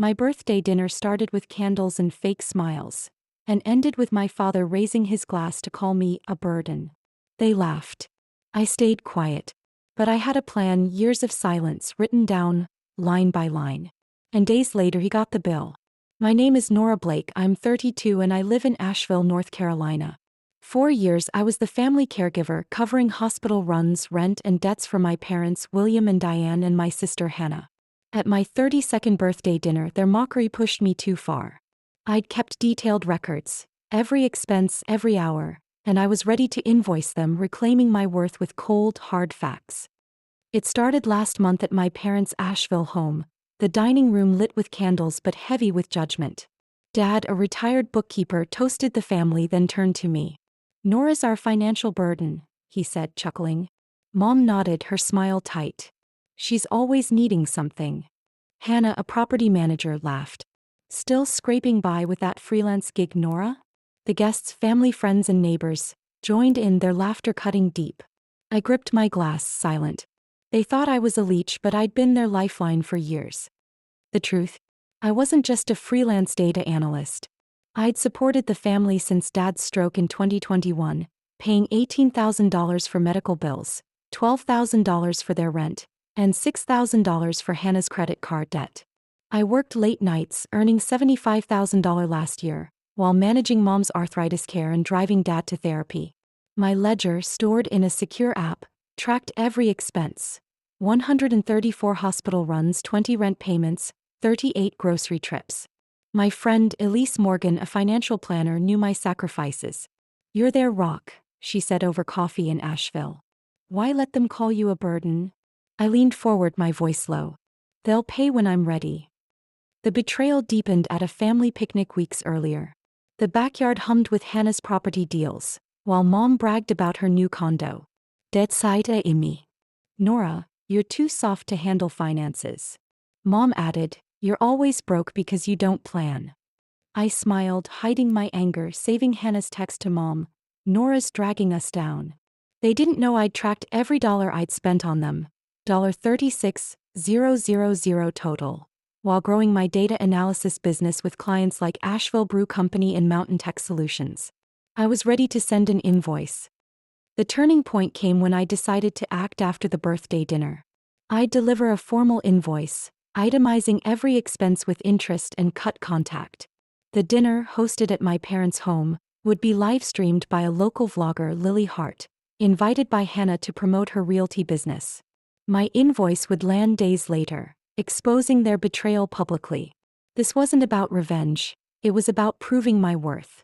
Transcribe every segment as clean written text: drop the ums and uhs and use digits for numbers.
My birthday dinner started with candles and fake smiles, and ended with my father raising his glass to call me a burden. They laughed. I stayed quiet. But I had a plan, years of silence written down, line by line. And days later he got the bill. My name is Nora Blake, I'm 32 and I live in Asheville, North Carolina. 4 years I was the family caregiver covering hospital runs, rent and debts for my parents William and Diane and my sister Hannah. At my 32nd birthday dinner their mockery pushed me too far. I'd kept detailed records, every expense, every hour, and I was ready to invoice them, reclaiming my worth with cold, hard facts. It started last month at my parents' Asheville home, the dining room lit with candles but heavy with judgment. Dad, a retired bookkeeper, toasted the family, then turned to me. "Nora's our financial burden," he said, chuckling. Mom nodded, her smile tight. "She's always needing something." Hannah, a property manager, laughed. "Still scraping by with that freelance gig, Nora?" The guests, family, friends and neighbors, joined in, their laughter cutting deep. I gripped my glass, silent. They thought I was a leech, but I'd been their lifeline for years. The truth? I wasn't just a freelance data analyst. I'd supported the family since Dad's stroke in 2021, paying $18,000 for medical bills, $12,000 for their rent, and $6,000 for Hannah's credit card debt. I worked late nights, earning $75,000 last year, while managing Mom's arthritis care and driving Dad to therapy. My ledger, stored in a secure app, tracked every expense. 134 hospital runs, 20 rent payments, 38 grocery trips. My friend Elise Morgan, a financial planner, knew my sacrifices. "You're their rock," she said over coffee in Asheville. "Why let them call you a burden?" I leaned forward, my voice low. "They'll pay when I'm ready." The betrayal deepened at a family picnic weeks earlier. The backyard hummed with Hannah's property deals, while Mom bragged about her new condo. "Det side imi. Nora, you're too soft to handle finances." Mom added, "You're always broke because you don't plan." I smiled, hiding my anger, saving Hannah's text to Mom, "Nora's dragging us down." They didn't know I'd tracked every dollar I'd spent on them, $36,000 total, while growing my data analysis business with clients like Asheville Brew Company and Mountain Tech Solutions. I was ready to send an invoice. The turning point came when I decided to act after the birthday dinner. I'd deliver a formal invoice, itemizing every expense with interest and cut contact. The dinner, hosted at my parents' home, would be live-streamed by a local vlogger, Lily Hart, invited by Hannah to promote her realty business. My invoice would land days later, exposing their betrayal publicly. This wasn't about revenge, it was about proving my worth.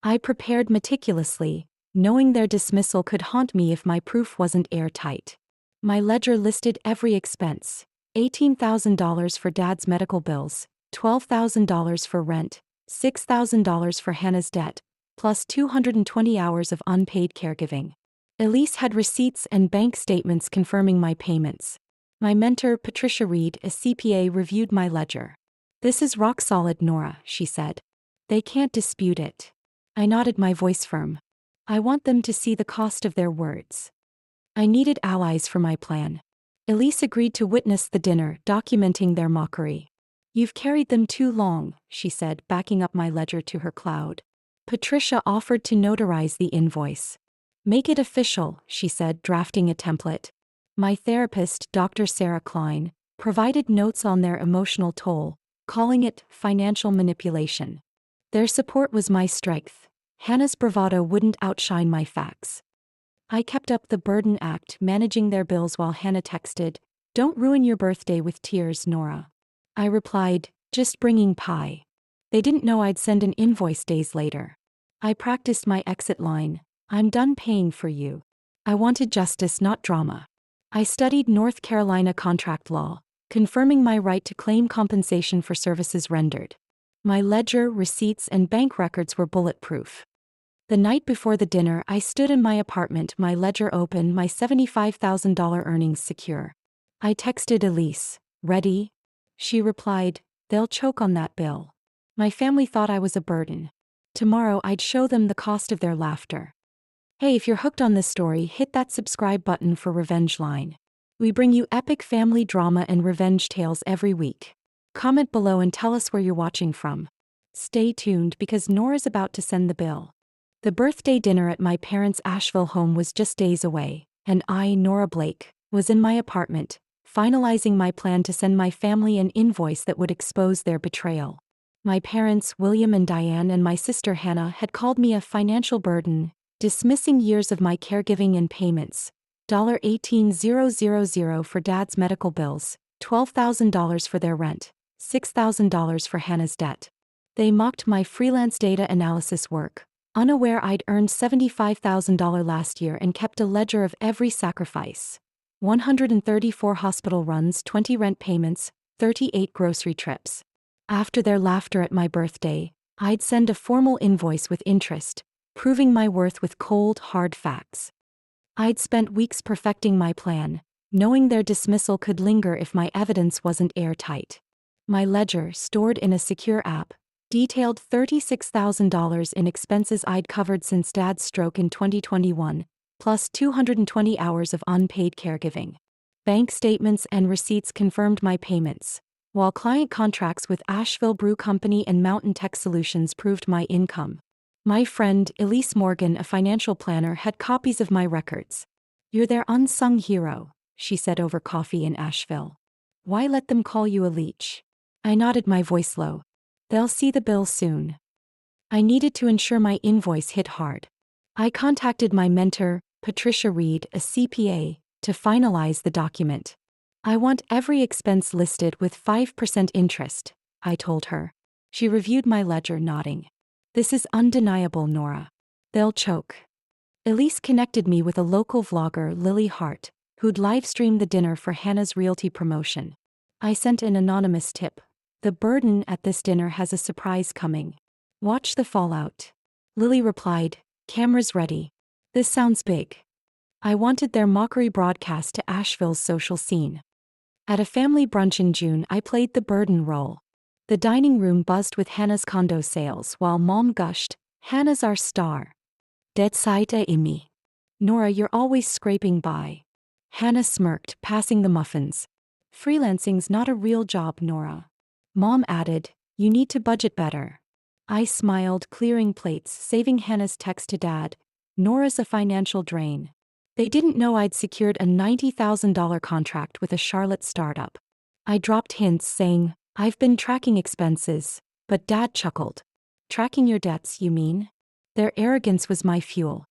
I prepared meticulously, knowing their dismissal could haunt me if my proof wasn't airtight. My ledger listed every expense: $18,000 for Dad's medical bills, $12,000 for rent, $6,000 for Hannah's debt, plus 220 hours of unpaid caregiving. Elise had receipts and bank statements confirming my payments. My mentor, Patricia Reed, a CPA, reviewed my ledger. "This is rock solid, Nora," she said. "They can't dispute it." I nodded, my voice firm. "I want them to see the cost of their words." I needed allies for my plan. Elise agreed to witness the dinner, documenting their mockery. "You've carried them too long," she said, backing up my ledger to her cloud. Patricia offered to notarize the invoice. "Make it official," she said, drafting a template. My therapist, Dr. Sarah Klein, provided notes on their emotional toll, calling it financial manipulation. Their support was my strength. Hannah's bravado wouldn't outshine my facts. I kept up the burden act, managing their bills while Hannah texted, "Don't ruin your birthday with tears, Nora." I replied, "Just bringing pie." They didn't know I'd send an invoice days later. I practiced my exit line, "I'm done paying for you." I wanted justice, not drama. I studied North Carolina contract law, confirming my right to claim compensation for services rendered. My ledger, receipts, and bank records were bulletproof. The night before the dinner, I stood in my apartment, my ledger open, my $75,000 earnings secure. I texted Elise, "Ready?" She replied, "They'll choke on that bill." My family thought I was a burden. Tomorrow I'd show them the cost of their laughter. Hey, if you're hooked on this story, hit that subscribe button for Revenge Line. We bring you epic family drama and revenge tales every week. Comment below and tell us where you're watching from. Stay tuned because Nora's about to send the bill. The birthday dinner at my parents' Asheville home was just days away, and I, Nora Blake, was in my apartment, finalizing my plan to send my family an invoice that would expose their betrayal. My parents, William and Diane, and my sister Hannah had called me a financial burden, dismissing years of my caregiving and payments. $18,000 for Dad's medical bills, $12,000 for their rent, $6,000 for Hannah's debt. They mocked my freelance data analysis work, unaware I'd earned $75,000 last year and kept a ledger of every sacrifice. 134 hospital runs, 20 rent payments, 38 grocery trips. After their laughter at my birthday, I'd send a formal invoice with interest, proving my worth with cold, hard facts. I'd spent weeks perfecting my plan, knowing their dismissal could linger if my evidence wasn't airtight. My ledger, stored in a secure app, detailed $36,000 in expenses I'd covered since Dad's stroke in 2021, plus 220 hours of unpaid caregiving. Bank statements and receipts confirmed my payments, while client contracts with Asheville Brew Company and Mountain Tech Solutions proved my income. My friend, Elise Morgan, a financial planner, had copies of my records. "You're their unsung hero," she said over coffee in Asheville. "Why let them call you a leech?" I nodded, my voice low. "They'll see the bill soon." I needed to ensure my invoice hit hard. I contacted my mentor, Patricia Reed, a CPA, to finalize the document. "I want every expense listed with 5% interest," I told her. She reviewed my ledger, nodding. "This is undeniable, Nora. They'll choke." Elise connected me with a local vlogger, Lily Hart, who'd live-streamed the dinner for Hannah's realty promotion. I sent an anonymous tip. "The burden at this dinner has a surprise coming. Watch the fallout." Lily replied, "Cameras ready. This sounds big." I wanted their mockery broadcast to Asheville's social scene. At a family brunch in June, I played the burden role. The dining room buzzed with Hannah's condo sales while Mom gushed, "Hannah's our star." "Dead side Imi. Nora, you're always scraping by." Hannah smirked, passing the muffins. "Freelancing's not a real job, Nora." Mom added, "You need to budget better." I smiled, clearing plates, saving Hannah's text to Dad, "Nora's a financial drain." They didn't know I'd secured a $90,000 contract with a Charlotte startup. I dropped hints saying, "I've been tracking expenses," but Dad chuckled. "Tracking your debts, you mean?" Their arrogance was my fuel.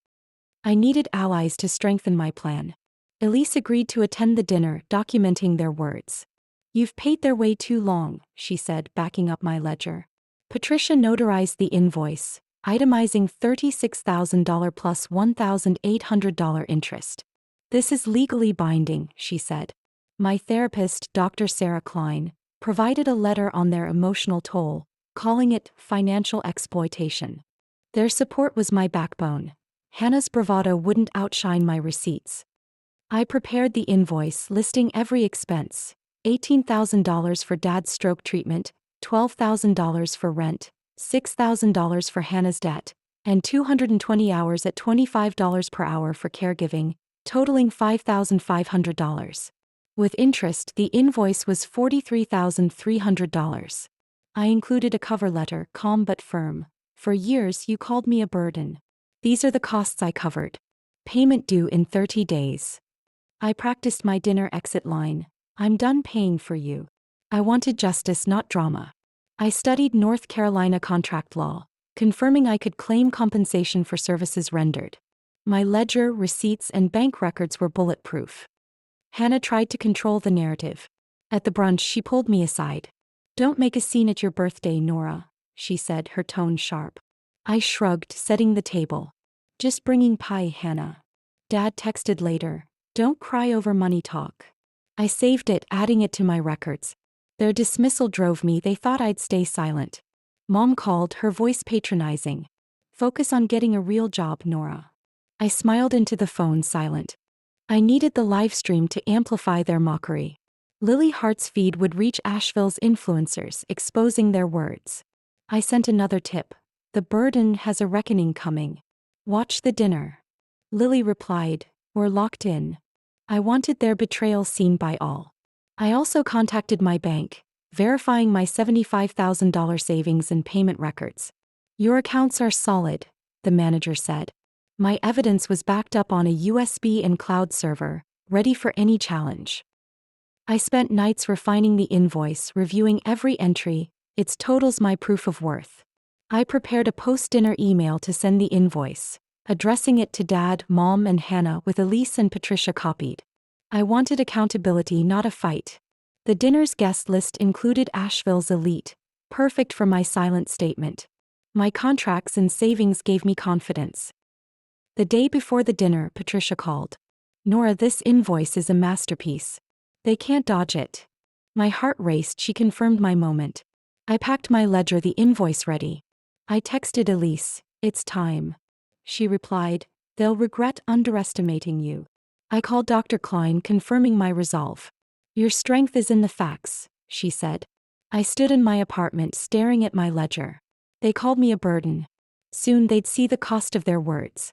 I needed allies to strengthen my plan. Elise agreed to attend the dinner, documenting their words. "You've paid their way too long," she said, backing up my ledger. Patricia notarized the invoice, itemizing $36,000 plus $1,800 interest. "This is legally binding," she said. My therapist, Dr. Sarah Klein, provided a letter on their emotional toll, calling it financial exploitation. Their support was my backbone. Hannah's bravado wouldn't outshine my receipts. I prepared the invoice listing every expense: $18,000 for Dad's stroke treatment, $12,000 for rent, $6,000 for Hannah's debt, and 220 hours at $25 per hour for caregiving, totaling $5,500. With interest, the invoice was $43,300. I included a cover letter, calm but firm. "For years you called me a burden. These are the costs I covered. Payment due in 30 days. I practiced my dinner exit line. "I'm done paying for you." I wanted justice, not drama. I studied North Carolina contract law, confirming I could claim compensation for services rendered. My ledger, receipts, and bank records were bulletproof. Hannah tried to control the narrative. At the brunch, she pulled me aside. "Don't make a scene at your birthday, Nora," she said, her tone sharp. I shrugged, setting the table. "Just bringing pie, Hannah." Dad texted later, "Don't cry over money talk." I saved it, adding it to my records. Their dismissal drove me, they thought I'd stay silent. Mom called, her voice patronizing. "Focus on getting a real job, Nora." I smiled into the phone, silent. I needed the live stream to amplify their mockery. Lily Hart's feed would reach Asheville's influencers, exposing their words. I sent another tip. "The burden has a reckoning coming. Watch the dinner." Lily replied, "We're locked in." I wanted their betrayal seen by all. I also contacted my bank, verifying my $75,000 savings and payment records. Your accounts are solid, the manager said. My evidence was backed up on a USB and cloud server, ready for any challenge. I spent nights refining the invoice, reviewing every entry, its totals my proof of worth. I prepared a post-dinner email to send the invoice, addressing it to Dad, Mom, and Hannah with Elise and Patricia copied. I wanted accountability, not a fight. The dinner's guest list included Asheville's elite, perfect for my silent statement. My contracts and savings gave me confidence. The day before the dinner, Patricia called. Nora, this invoice is a masterpiece. They can't dodge it. My heart raced. She confirmed my moment. I packed my ledger, the invoice ready. I texted Elise, it's time. She replied, they'll regret underestimating you. I called Dr. Klein, confirming my resolve. Your strength is in the facts, she said. I stood in my apartment staring at my ledger. They called me a burden. Soon they'd see the cost of their words.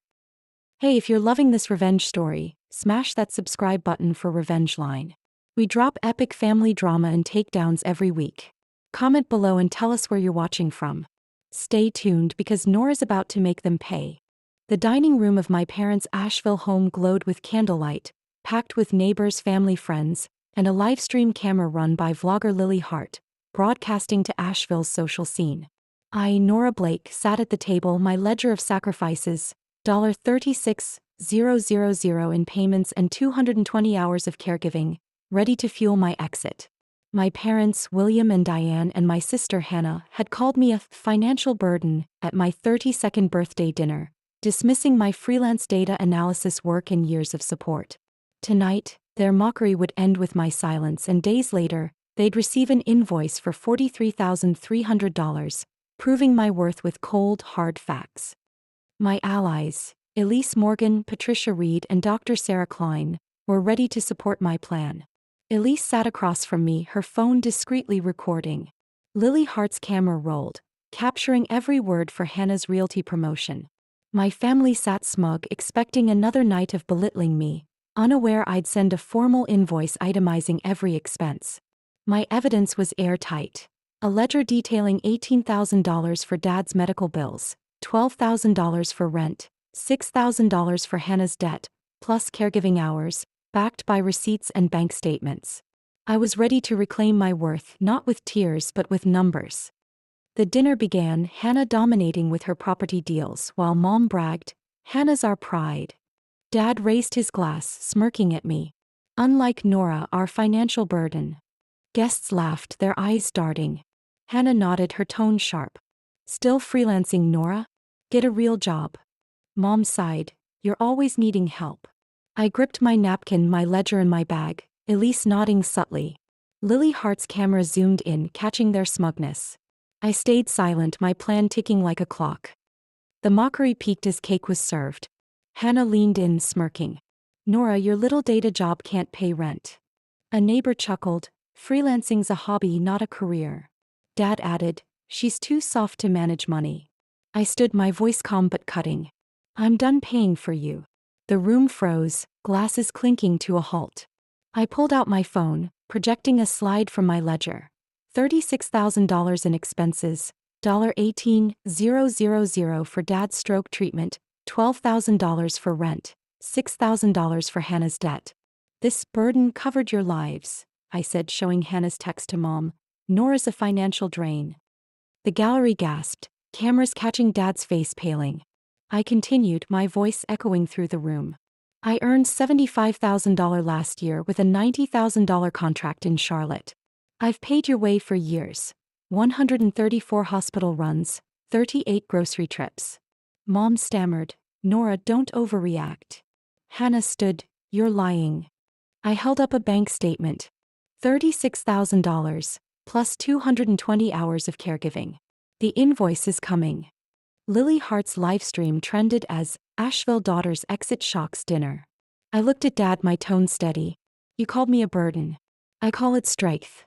Hey, if you're loving this revenge story, smash that subscribe button for Revenge Line. We drop epic family drama and takedowns every week. Comment below and tell us where you're watching from. Stay tuned because Nora's about to make them pay. The dining room of my parents' Asheville home glowed with candlelight, packed with neighbors, family, friends, and a livestream camera run by vlogger Lily Hart, broadcasting to Asheville's social scene. I, Nora Blake, sat at the table, my ledger of sacrifices, $36,000 in payments and 220 hours of caregiving, ready to fuel my exit. My parents, William and Diane, and my sister Hannah, had called me a financial burden at my 32nd birthday dinner, dismissing my freelance data analysis work and years of support. Tonight, their mockery would end with my silence, and days later, they'd receive an invoice for $43,300, proving my worth with cold, hard facts. My allies, Elise Morgan, Patricia Reed, and Dr. Sarah Klein, were ready to support my plan. Elise sat across from me, her phone discreetly recording. Lily Hart's camera rolled, capturing every word for Hannah's realty promotion. My family sat smug, expecting another night of belittling me, unaware I'd send a formal invoice itemizing every expense. My evidence was airtight. A ledger detailing $18,000 for Dad's medical bills, $12,000 for rent, $6,000 for Hannah's debt, plus caregiving hours, backed by receipts and bank statements. I was ready to reclaim my worth, not with tears but with numbers. The dinner began, Hannah dominating with her property deals, while Mom bragged, "Hannah's our pride." Dad raised his glass, smirking at me. "Unlike Nora, our financial burden." Guests laughed, their eyes darting. Hannah nodded, her tone sharp. "Still freelancing, Nora? Get a real job." Mom sighed, "You're always needing help." I gripped my napkin, my ledger in my bag, Elise nodding subtly. Lily Hart's camera zoomed in, catching their smugness. I stayed silent, my plan ticking like a clock. The mockery peaked as cake was served. Hannah leaned in, smirking. "Nora, your little data job can't pay rent." A neighbor chuckled, "Freelancing's a hobby, not a career." Dad added, "She's too soft to manage money." I stood, my voice calm but cutting. "I'm done paying for you." The room froze, glasses clinking to a halt. I pulled out my phone, projecting a slide from my ledger. $36,000 in expenses, $18,000 for Dad's stroke treatment, $12,000 for rent, $6,000 for Hannah's debt. "This burden covered your lives," I said, showing Hannah's text to Mom. "Nora's a financial drain." The gallery gasped, cameras catching Dad's face paling. I continued, my voice echoing through the room. "I earned $75,000 last year with a $90,000 contract in Charlotte. I've paid your way for years. 134 hospital runs, 38 grocery trips." Mom stammered, "Nora, don't overreact." Hannah stood, "You're lying." I held up a bank statement. $36,000, plus 220 hours of caregiving. "The invoice is coming." Lily Hart's livestream trended as Asheville Daughters Exit Shocks Dinner. I looked at Dad, my tone steady. "You called me a burden. I call it strength."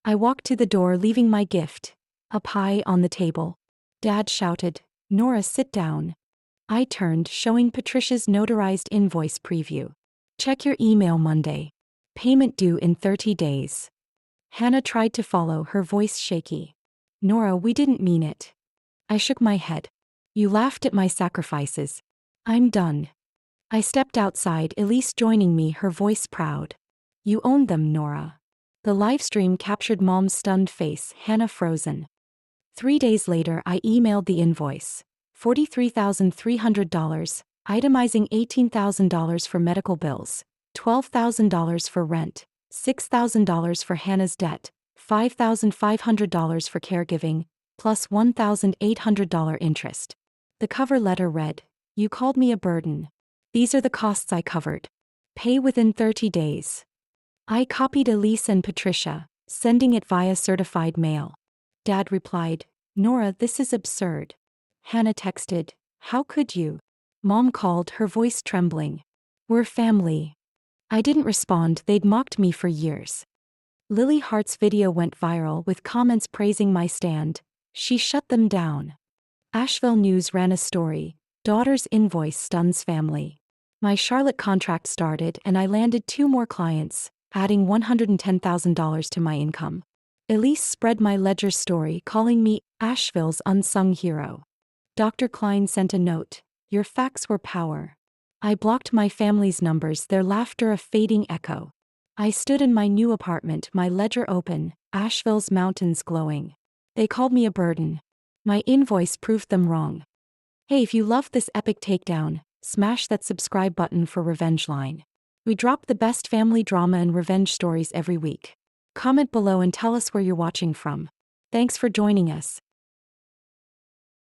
I walked to the door, leaving my gift, a pie, on the table. Dad shouted, "Nora, sit down." I turned, showing Patricia's notarized invoice preview. "Check your email Monday. Payment due in 30 days." Hannah tried to follow, her voice shaky. Nora, we didn't mean it. I shook my head. You laughed at my sacrifices. I'm done. I stepped outside, Elise joining me, her voice proud. You owned them, Nora. The livestream captured Mom's stunned face, Hannah frozen. 3 days later, I emailed the invoice. $43,300, itemizing $18,000 for medical bills, $12,000 for rent, $6,000 for Hannah's debt, $5,500 for caregiving, plus $1,800 interest. The cover letter read, You called me a burden. These are the costs I covered. Pay within 30 days. I copied Elise and Patricia, sending it via certified mail. Dad replied, Nora, this is absurd. Hannah texted, How could you? Mom called, her voice trembling. We're family. I didn't respond, they'd mocked me for years. Lily Hart's video went viral with comments praising my stand. She shut them down. Asheville News ran a story, Daughter's invoice stuns family. My Charlotte contract started and I landed 2 more clients, adding $110,000 to my income. Elise spread my ledger story, calling me Asheville's unsung hero. Dr. Klein sent a note, Your facts were power. I blocked my family's numbers, their laughter a fading echo. I stood in my new apartment, my ledger open, Asheville's mountains glowing. They called me a burden. My invoice proved them wrong. Hey, if you loved this epic takedown, smash that subscribe button for Revenge Line. We drop the best family drama and revenge stories every week. Comment below and tell us where you're watching from. Thanks for joining us.